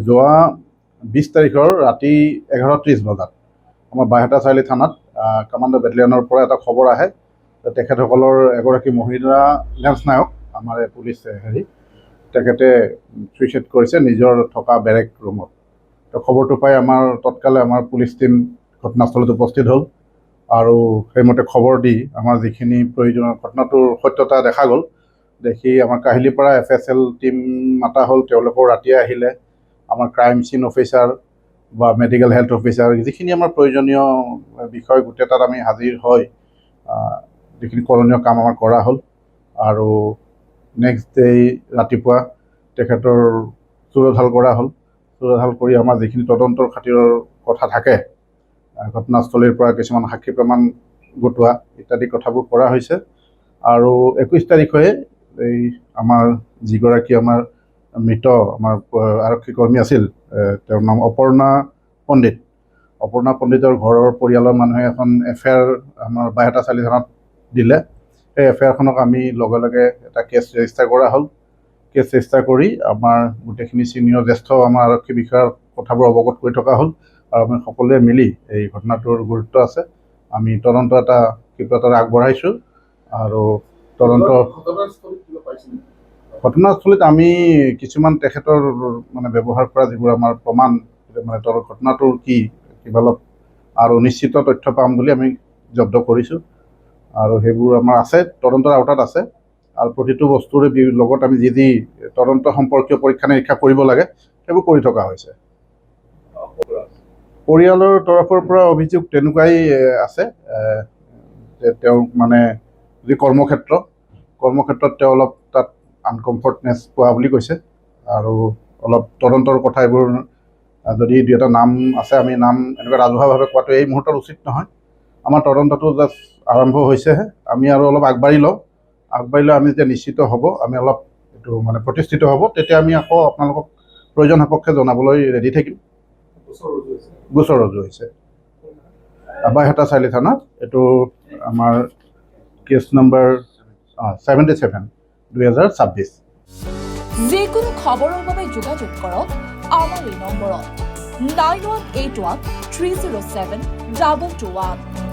যোৱা 20 তাৰিখৰ ৰাতি 11:30 বজাত আমাৰ বাইহাটা চাৰিআলি থানাত কামাণ্ডো বেটেলিয়নৰ পৰা এটা খবৰ আহে তেখেতসকলৰ এগৰাকী মহিলা লেন্স নায়ক আমাৰ পুলিচ তেখেতে ছুইচাইড কৰিছে নিজৰ থকা বেৰেক ৰুমত। তো খবৰটো পাই আমাৰ তৎকালে আমাৰ পুলিচ টীম ঘটনাস্থলত উপস্থিত হ'ল আৰু সেইমতে খবৰ দি আমাৰ যিখিনি প্ৰয়োজনীয় ঘটনাটোৰ সত্যতা দেখা গ'ল। দেখি আমাৰ কাহিলীপাৰা FSL টীম মাতা হ'ল, তেওঁলোকেও ৰাতিয়ে আহিলে। আমাৰ ক্ৰাইম চিন অফিচাৰ বা মেডিকেল হেল্থ অফিচাৰ যিখিনি আমাৰ প্ৰয়োজনীয় বিষয় গোটেই তাত আমি হাজিৰ হৈ যিখিনি কৰণীয় কাম আমাৰ কৰা হ'ল আৰু নেক্সট ডে ৰাতিপুৱা তেখেতৰ চোৰধাল কৰা হ'ল। চোৰধাল কৰি আমাৰ যিখিনি তদন্তৰ খাতিৰৰ কথা থাকে, ঘটনাস্থলীৰ পৰা কিছুমান সাক্ষী প্ৰমাণ গোটোৱা ইত্যাদি কথাবোৰ কৰা হৈছে আৰু 21 তাৰিখে এই আমাৰ যিগৰাকী আমাৰ মৃত আমাৰ আৰক্ষী কৰ্মী আছিল, তেওঁৰ নাম অপৰ্ণা পণ্ডিত। অপৰ্ণা পণ্ডিতৰ ঘৰৰ পৰিয়ালৰ মানুহে এখন FIR আমাৰ বাইহাটা চাৰিআলি থানাত দিলে। সেই FIRখনক আমি লগে লগে এটা কেছ ৰেজিষ্টাৰ কৰা হ'ল। কেছ ৰেজিষ্টাৰ কৰি আমাৰ গোটেইখিনি ছিনিয়ৰ জ্যেষ্ঠ আমাৰ আৰক্ষী বিষয়াৰ কথাবোৰ অৱগত কৰি থকা হ'ল আৰু আমি সকলোৱে মিলি এই ঘটনাটোৰ গুৰুত্ব আছে আমি তদন্ত এটা ক্ষীপ্ৰতাৰে আগবঢ়াইছোঁ আৰু তদন্ত ঘটনাস্থলীত আমি কিছুমান তেখেতৰ মানে ব্যৱহাৰ কৰা যিবোৰ আমাৰ প্ৰমাণ মানে ঘটনাটোৰ কিবা অলপ আৰু নিশ্চিত তথ্য পাম বুলি আমি জব্দ কৰিছোঁ আৰু সেইবোৰ আমাৰ আছে, তদন্তৰ আওতাত আছে আৰু প্ৰতিটো বস্তুৰে লগত আমি যি যি তদন্ত সম্পৰ্কীয় পৰীক্ষা নিৰীক্ষা কৰিব লাগে সেইবোৰ কৰি থকা হৈছে। পৰিয়ালৰ তৰফৰ পৰা অভিযোগ তেনেকুৱাই আছে যে তেওঁ মানে যি কৰ্মক্ষেত্ৰত তেওঁ অলপ তাত আনকমফৰ্টনেছ পোৱা বুলি কৈছে আৰু অলপ তদন্তৰ কথা এইবোৰ যদি দুই এটা নাম আছে আমি নাম এনেকুৱা ৰাজহুৱাভাৱে কোৱাটো এই মুহূৰ্তত উচিত নহয়। আমাৰ তদন্তটো জাষ্ট আৰম্ভ হৈছেহে, আমি আৰু অলপ আগবাঢ়িলে আমি যেতিয়া নিশ্চিত হ'ব, আমি অলপ এইটো মানে প্ৰতিষ্ঠিত হ'ব, তেতিয়া আমি আকৌ আপোনালোকক প্ৰয়োজন সাপেক্ষে জনাবলৈ ৰেডি থাকিম। গোচৰ ৰুজু হৈছে বাইহাটা চাৰিআলি থানাত। এইটো আমাৰ কেছ নম্বৰ 77 2026। যিকোনো খবৰৰ বাবে যোগাযোগ কৰক আমাৰ এই নম্বৰত 9181 307 2221।